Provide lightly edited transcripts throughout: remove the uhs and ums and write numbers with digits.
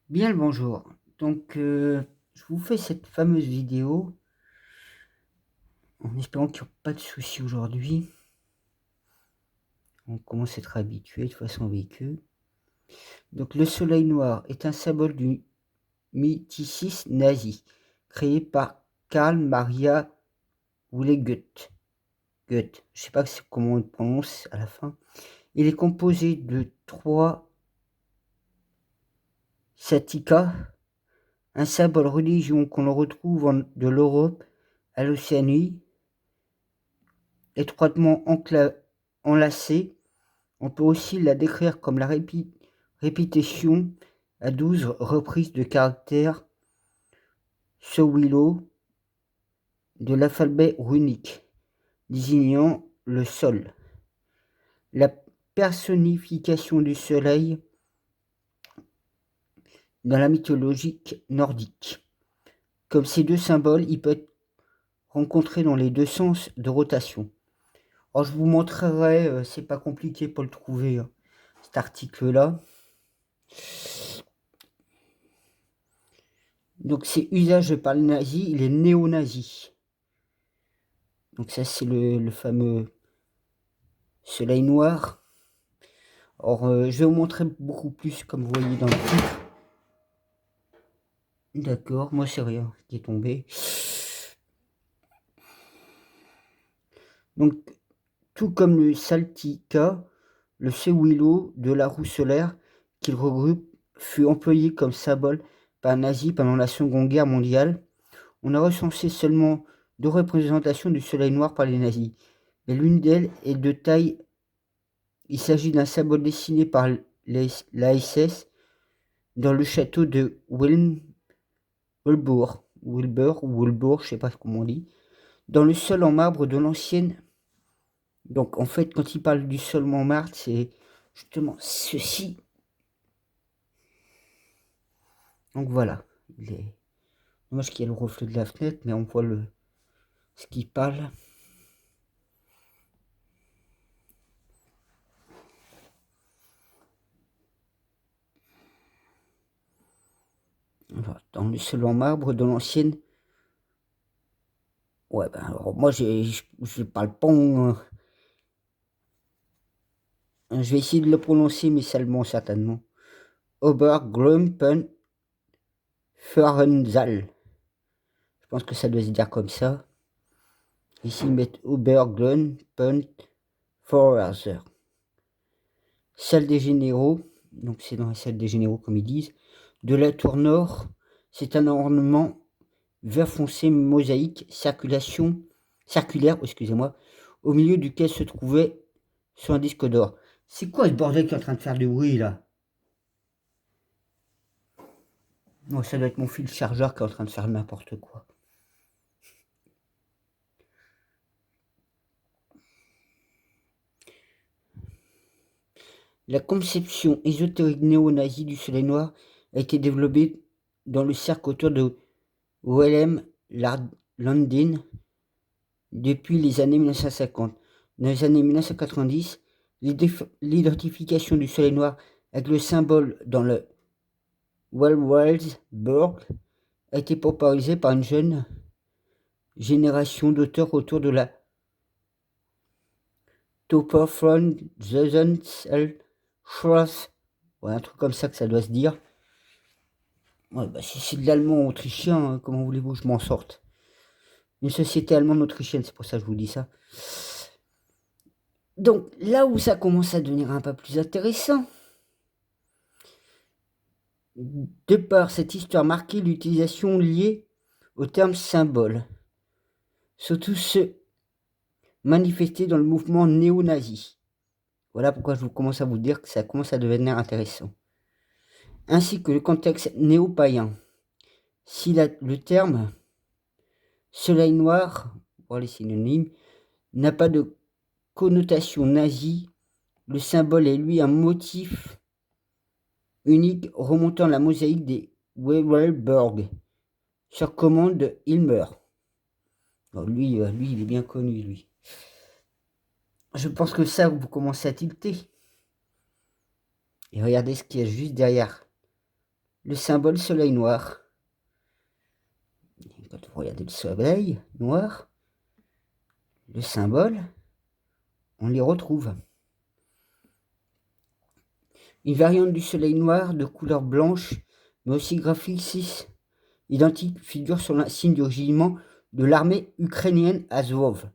Bien le bonjour. Je vous fais cette fameuse vidéo en espérant qu'il n'y aura pas de soucis aujourd'hui. On commence à être habitué de toute façon avec eux. Donc, le soleil noir est un symbole du mythicisme nazi, créé par Karl Maria Goethe. Goethe. Je ne sais pas comment on le prononce à la fin. Il est composé de 3 satika, un symbole religion qu'on retrouve de l'Europe à l'Océanie, étroitement enlacée. On peut aussi la décrire comme la répétition à 12 reprises de caractères Sowilo de l'alphabet runique, désignant le sol. La personnification du soleil dans la mythologie nordique. Comme ces deux symboles, il peut être rencontré dans les deux sens de rotation. Alors, je vous montrerai, c'est pas compliqué pour le trouver, hein, cet article-là. Donc, c'est usage par le nazi, il est néo-nazi. Donc ça, c'est le fameux soleil noir. Alors, je vais vous montrer beaucoup plus, comme vous voyez dans le titre. D'accord, moi c'est rien qui est tombé. Donc, tout comme le Saltika, le Sewilo de la roue solaire qu'il regroupe fut employé comme symbole par les nazis pendant la Seconde Guerre mondiale. On a recensé seulement 2 représentations du soleil noir par les nazis, mais l'une d'elles est de taille. Il s'agit d'un symbole dessiné par l'ASS dans le château de Wilbur, je sais pas comment on dit, dans le sol en marbre de l'ancienne. Donc en fait, quand il parle du sol en marbre, c'est justement ceci. Donc voilà, il est dommage qu'il y ait le reflet de la fenêtre, mais on voit ce qu'il parle. Voilà, dans le sol en marbre de l'ancienne. Ouais, ben alors moi je parle pas. Je vais essayer de le prononcer, mais seulement certainement. Oberglumpen Föhrensaal. Je pense que ça doit se dire comme ça. Ici, ils mettent Oberglumpen Föhrensaal. Salle des généraux. Donc, c'est dans la salle des généraux, comme ils disent. De la tour nord, c'est un ornement vert foncé mosaïque circulaire, excusez-moi, au milieu duquel se trouvait sur un disque d'or. C'est quoi ce bordel qui est en train de faire du bruit là? Non, ça doit être mon fil chargeur qui est en train de faire n'importe quoi. La conception ésotérique néo-nazie du soleil noir a été développée dans le cercle autour de Wilhelm Landin depuis les années 1950. Dans les années 1990, l'identification du soleil noir avec le symbole dans le Wellsberg a été popularisée par une jeune génération d'auteurs autour de la Topofront Schloss, ouais, un truc comme ça que ça doit se dire. Ouais, bah si c'est de l'allemand autrichien, hein, comment voulez-vous que je m'en sorte? Une société allemande autrichienne, c'est pour ça que je vous dis ça. Donc là où ça commence à devenir un peu plus intéressant, de par cette histoire marquée l'utilisation liée au terme symbole, surtout ceux manifestés dans le mouvement néo-nazi. Voilà pourquoi je commence à vous dire que ça commence à devenir intéressant. Ainsi que le contexte néo-païen. Si le terme soleil noir, pour les synonymes, n'a pas de connotation nazie, le symbole est lui un motif unique remontant la mosaïque des Wewelberg, sur commande de Hilmer. Bon, lui, il est bien connu, lui. Je pense que ça, vous commencez à tilter. Et regardez ce qu'il y a juste derrière. le symbole soleil noir. Quand vous regardez le soleil noir, le symbole, on les retrouve. Une variante du soleil noir de couleur blanche, mais aussi graphique 6 identique, figure sur l'insigne du régiment de l'armée ukrainienne Azov,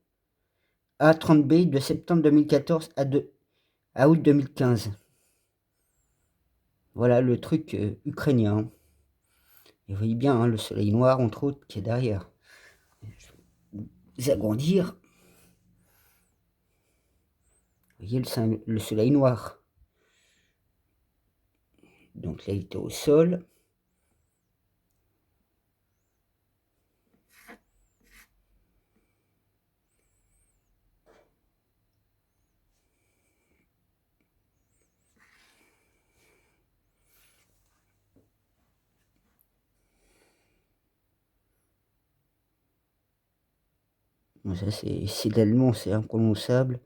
A30B de septembre 2014 à août 2015. Voilà le truc ukrainien. Et vous voyez bien hein, le soleil noir, entre autres, qui est derrière. Je vais agrandir. Vous voyez le soleil noir. Donc là, il était au sol. Bon, ça, c'est l'allemand, c'est imprononçable.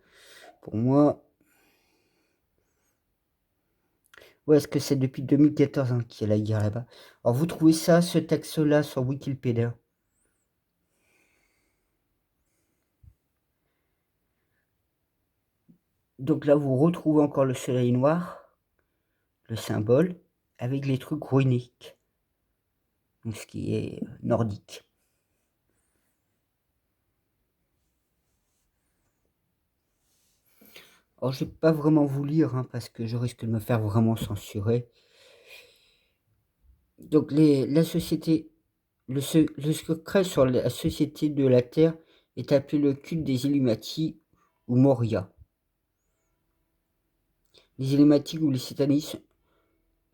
Pour moi, ouais, est-ce que c'est depuis 2014 hein, qu'il y a la guerre là-bas? Alors, vous trouvez ça, ce texte-là, sur Wikipédia? Donc là, vous retrouvez encore le soleil noir, le symbole, avec les trucs runiques, donc ce qui est nordique. Alors, je vais pas vraiment vous lire, hein, parce que je risque de me faire vraiment censurer. Donc, la société, le secret sur la société de la Terre est appelé le culte des Illuminati ou Moria. Les Illuminati ou les satanistes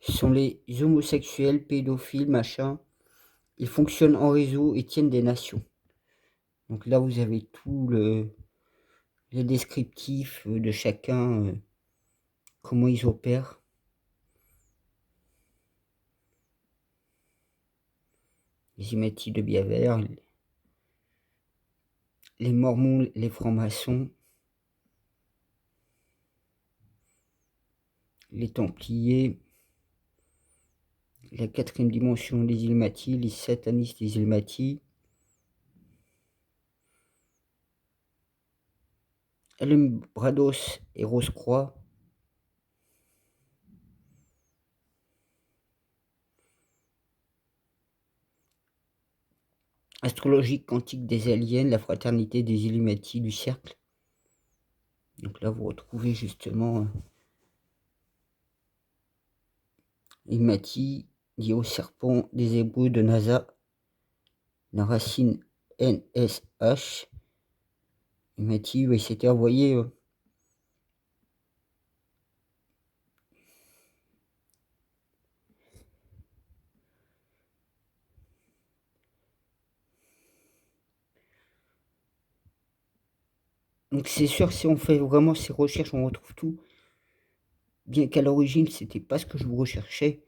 sont les homosexuels, pédophiles, machin. Ils fonctionnent en réseau et tiennent des nations. Donc là, vous avez tout les descriptifs de chacun, comment ils opèrent. Les Illuminati de Biavert, les Mormons, les francs-maçons, les Templiers, la quatrième dimension des Illuminati, les satanistes des Illuminati, Alum Brados et Rose-Croix, astrologie quantique des aliens, la fraternité des Illuminati du cercle. Donc là, vous retrouvez justement Illuminati lié au serpent des Hébreux de NASA, la racine NSH. Illuminati, oui, c'était envoyé. Donc c'est sûr, si on fait vraiment ces recherches, on retrouve tout. Bien qu'à l'origine, c'était pas ce que je vous recherchais.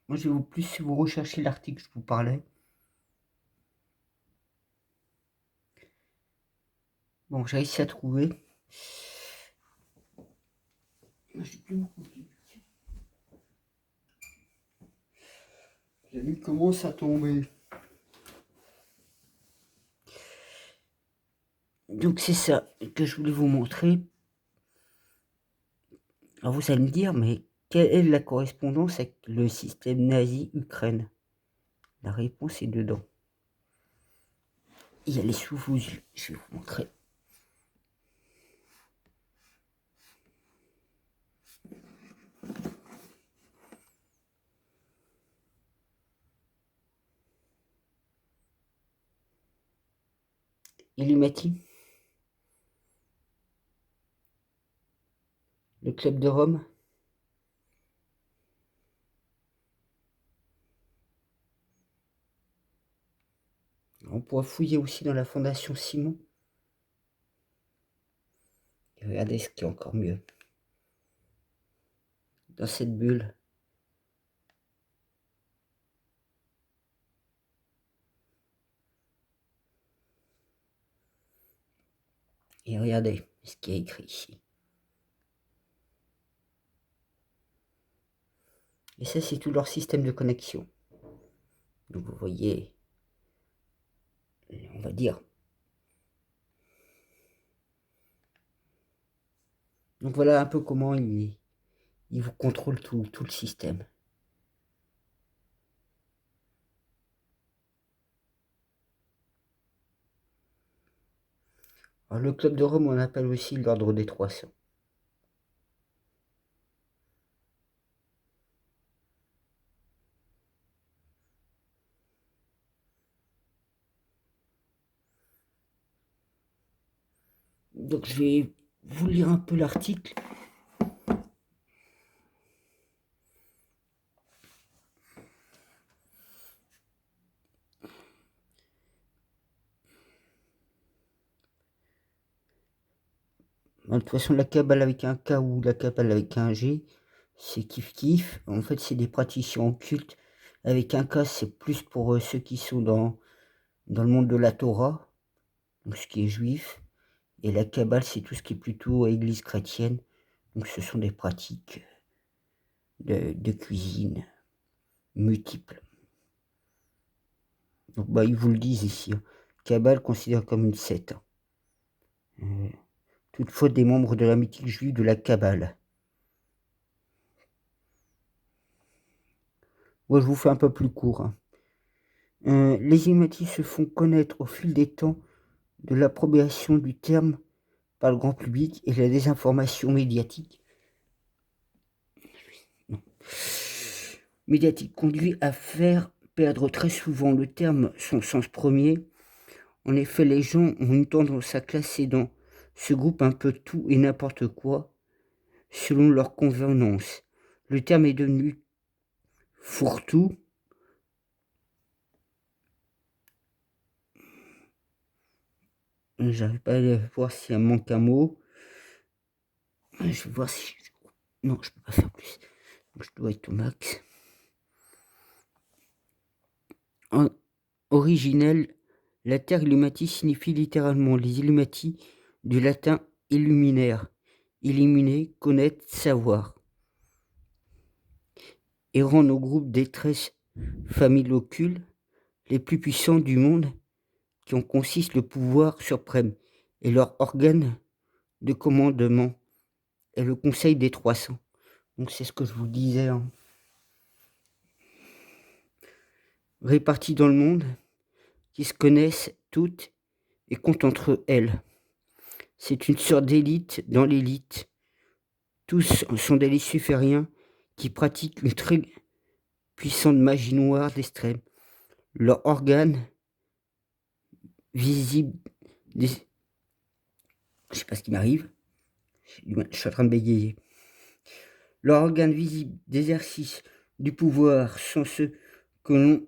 Moi, je vais plus si vous recherchez l'article que je vous parlais. Bon, j'ai réussi à trouver. La nuit commence à tomber. Donc c'est ça que je voulais vous montrer. Alors vous allez me dire, mais quelle est la correspondance avec le système nazi Ukraine? La réponse est dedans. Et elle est sous vos yeux. Je vais vous montrer. Illuminati, le club de Rome. On pourra fouiller aussi dans la fondation Simon. Et regardez ce qui est encore mieux. dans cette bulle. Et regardez ce qui est écrit ici. Et ça, c'est tout leur système de connexion. Donc vous voyez, on va dire. Donc voilà un peu comment il vous contrôle tout le système. Alors, le club de Rome, on appelle aussi l'ordre des 300. Donc je vais vous lire un peu l'article. De toute façon, la Kabbale avec un K ou la Kabbale avec un G, c'est kiff-kiff. En fait, c'est des praticiens occultes. Avec un K, c'est plus pour ceux qui sont dans le monde de la Torah, donc ce qui est juif. Et la Kabbale, c'est tout ce qui est plutôt église chrétienne. Donc ce sont des pratiques de cuisine multiples. Donc ils vous le disent ici. Kabbale considéré comme une secte. Toutefois, des membres de la mythique juive de la Kabbale. Moi, je vous fais un peu plus court. Les Illuminati se font connaître au fil des temps de l'appropriation du terme par le grand public et la désinformation médiatique. Médiatique conduit à faire perdre très souvent le terme son sens premier. En effet, les gens ont une tendance à classer dans ce groupe un peu tout et n'importe quoi, selon leur convenance. Le terme est devenu fourre-tout. J'arrive pas à voir s'il manque un mot. Je vais voir si... Non, je peux pas faire plus. Je dois être au max. Originel, la terre Illumati signifie littéralement les Illumati, du latin illuminaire, illuminer, connaître, savoir. Et rend nos groupes des 13 familles occultes les plus puissants du monde, qui en consiste le pouvoir suprême, et leur organe de commandement est le Conseil des 300. Donc c'est ce que je vous disais. Répartis dans le monde, qui se connaissent toutes et comptent entre elles. C'est une sorte d'élite dans l'élite. Tous sont des lucifériens qui pratiquent une très puissante magie noire d'extrême. Leur organe visible... Je sais pas ce qui m'arrive. Je suis en train de bégayer. Leur organe visible d'exercice du pouvoir sont ceux que l'on...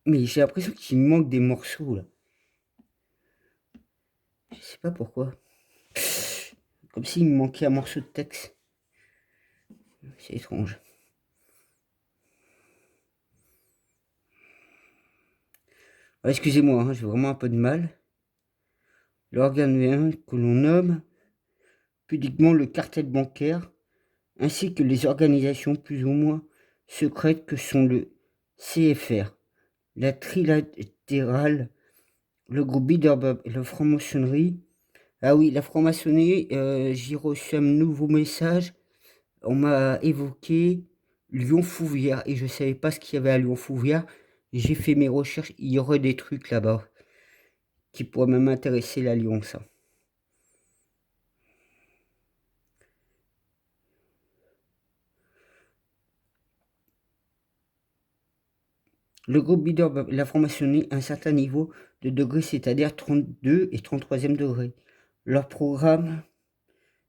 Mais j'ai l'impression qu'il me manque des morceaux là. Je sais pas pourquoi. Comme s'il me manquait un morceau de texte. C'est étrange. Excusez-moi, j'ai vraiment un peu de mal. L'organe que l'on nomme pudiquement le cartel bancaire, ainsi que les organisations plus ou moins secrètes que sont le CFR, la Trilatérale, le groupe Bilderberg et la franc-maçonnerie. Ah oui, la franc-maçonnerie, j'ai reçu un nouveau message. On m'a évoqué Lyon-Fouvière et je ne savais pas ce qu'il y avait à Lyon-Fouvière. J'ai fait mes recherches, il y aurait des trucs là-bas qui pourraient même intéresser la Lyon, ça. Le groupe Bilderberg, la franc-maçonnerie à un certain niveau de degré, c'est-à-dire 32 et 33e degré. Leur programme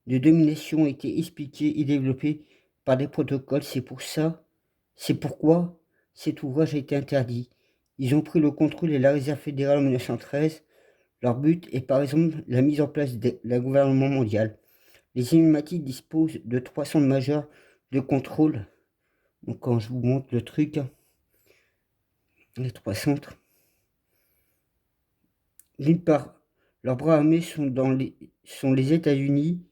de domination a été expliqué et développé par des protocoles. C'est pourquoi cet ouvrage a été interdit. Ils ont pris le contrôle de la réserve fédérale en 1913. Leur but est par exemple la mise en place d'un gouvernement mondial. Les Illuminati disposent de 3 centres majeurs de contrôle. Donc quand je vous montre le truc, les 3 centres, d'une part, leurs bras armés sont les États-Unis.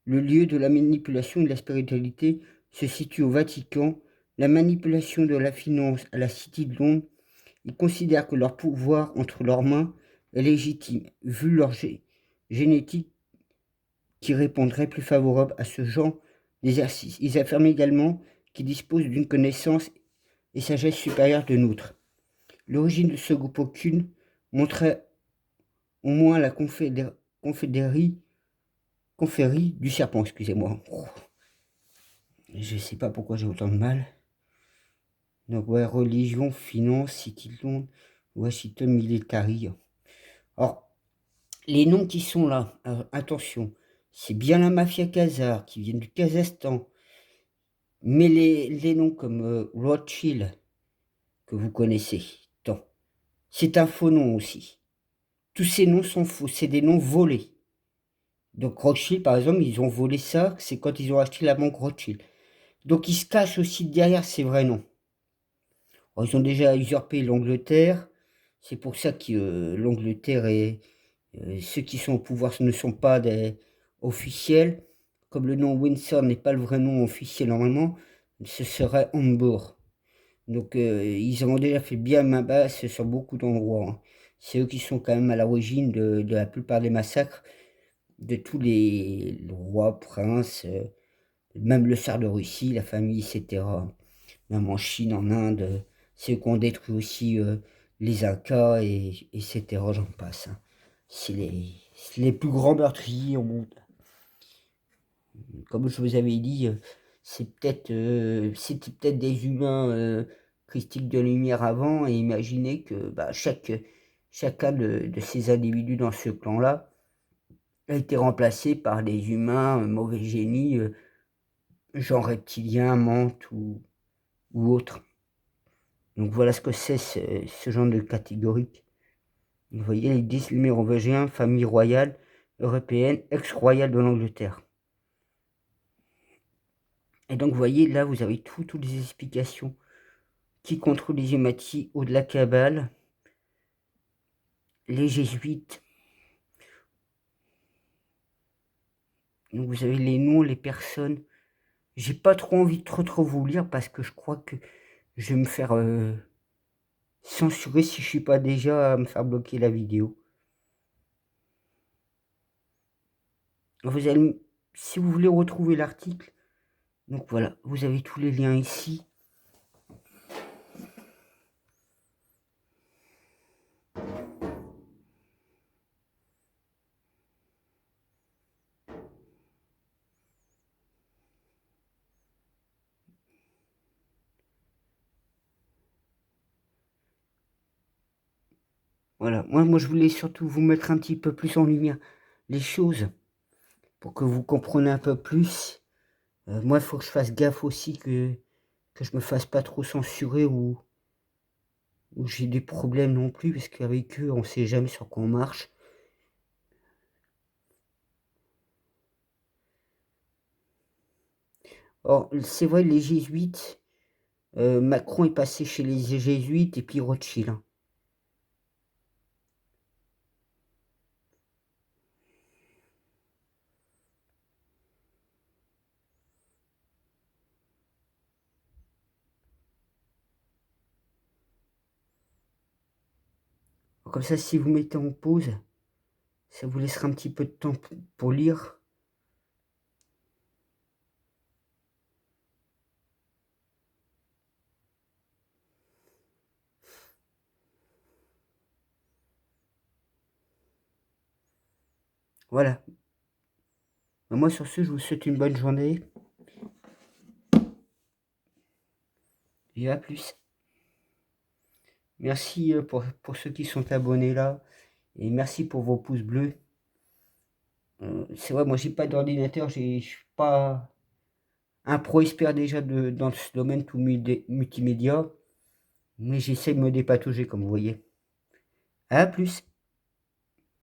Le lieu de la manipulation et de la spiritualité se situe au Vatican. La manipulation de la finance à la City de Londres. Ils considèrent que leur pouvoir entre leurs mains est légitime, vu leur génétique qui répondrait plus favorable à ce genre d'exercice. Ils affirment également qu'ils disposent d'une connaissance et sagesse supérieure de nôtre. L'origine de ce groupe occulte montrait au moins la confrérie du serpent, excusez-moi. Je sais pas pourquoi j'ai autant de mal. Donc ouais, religion, finance, City de Londres, Washington Military. Alors, les noms qui sont là, attention, c'est bien la mafia khazare qui vient du Kazakhstan. Mais les noms comme Rothschild, que vous connaissez, tant, c'est un faux nom aussi. Tous ces noms sont faux, c'est des noms volés. Donc Rothschild, par exemple, ils ont volé ça, c'est quand ils ont acheté la banque Rothschild. Donc ils se cachent aussi derrière ces vrais noms. Alors, ils ont déjà usurpé l'Angleterre, c'est pour ça que l'Angleterre et ceux qui sont au pouvoir ne sont pas des officiels. Comme le nom Windsor n'est pas le vrai nom officiel normalement, ce serait Hambourg. Donc ils ont déjà fait bien main basse sur beaucoup d'endroits, hein. C'est eux qui sont quand même à l'origine de la plupart des massacres de tous les rois, princes, même le tsar de Russie, la famille, etc. Même en Chine, en Inde, c'est eux qui ont détruit aussi les Incas, etc. J'en passe, hein. C'est les plus grands meurtriers au monde. Comme je vous avais dit, c'était peut-être des humains critiques de lumière avant, et imaginez que chacun de ces individus dans ce clan-là a été remplacé par des humains mauvais génie, genre reptiliens, mantes ou autres. Donc voilà ce que c'est ce genre de catégorie. Vous voyez, les 10 mérovingiens, famille royale européenne, ex-royale de l'Angleterre. Et donc vous voyez, là vous avez toutes les explications. Qui contrôle les Illuminati au-delà Cabale, les jésuites. Donc vous avez les noms, les personnes. J'ai pas trop envie de trop vous lire parce que je crois que je vais me faire censurer si je suis pas déjà à me faire bloquer la vidéo. Vous allez, si vous voulez retrouver l'article, donc voilà, vous avez tous les liens ici. Voilà, moi je voulais surtout vous mettre un petit peu plus en lumière les choses pour que vous compreniez un peu plus. Moi, il faut que je fasse gaffe aussi que je me fasse pas trop censurer ou j'ai des problèmes non plus, parce qu'avec eux, on sait jamais sur quoi on marche. Or, c'est vrai, les jésuites, Macron est passé chez les jésuites et puis Rothschild, hein. Comme ça, si vous mettez en pause, ça vous laissera un petit peu de temps pour lire. Voilà. Moi, sur ce, je vous souhaite une bonne journée. Et à plus. Merci pour ceux qui sont abonnés là. Et merci pour vos pouces bleus. C'est vrai, moi, j'ai pas d'ordinateur. Je suis pas un pro expert déjà dans ce domaine tout multimédia. Mais j'essaie de me dépatouiller, comme vous voyez. À plus.